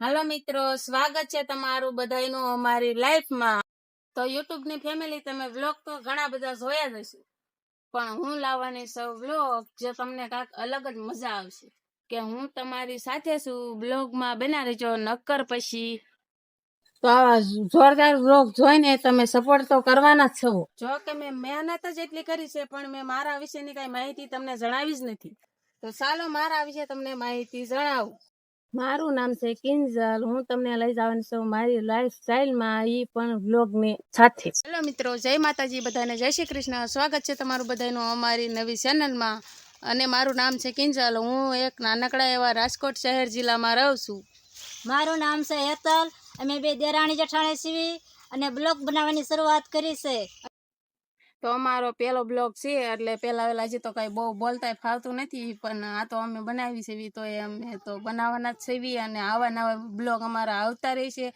હાલો મિત્રો, સ્વાગત છે તમારું બધાયનું અમારી લાઈફમાં. તો યુટ્યુબ ની ફેમિલી, તમે વ્લોગ તો ઘણા બધા જોયા જ હશે, પણ હું લાવવાની સૌ વ્લોગ જે તમને કાંઈક અલગ જ મજા આવશે, કે હું તમારી સાથે છું. બ્લોગમાં બના રહેજો, નક્કર પછી તો આવા જોરદાર વ્લોગ જોઈને તમે સપોર્ટ તો કરવાના જ છો. જો કે મેં મહેનત જ એટલી કરી છે, પણ મેં મારા વિશેની કઈ માહિતી તમને જણાવી જ નથી. તો ચાલો મારા વિશે તમને માહિતી જણાવું. મારું નામ છે કિંજલ. હું તમને લઈ જવાની છું મારી લાઈફ સ્ટાઈલમાં, એ પણ વ્લોગની સાથે. હેલો મિત્રો, જય માતાજી બધાને, જય શ્રી કૃષ્ણ. સ્વાગત છે તમારું બધાનું અમારી નવી ચેનલમાં. અને મારું નામ છે કિંજલ. હું એક નાનકડા એવા રાજકોટ શહેર જિલ્લામાં રહું છું. મારું નામ છે હેતલ. અમે બે દેરાણી જેઠાણી છીએ અને બ્લોગ બનાવવાની શરૂઆત કરી છે. તો અમારો પહેલો બ્લોગ છે, એટલે પહેલા હજી તો કઈ બહુ બોલતા ફાવતું નથી, પણ આ તો અમે બનાવી છે તો અમે તો બનાવવાના જ છે. અને આવા નવા બ્લોગ અમારા આવતા રહેશે.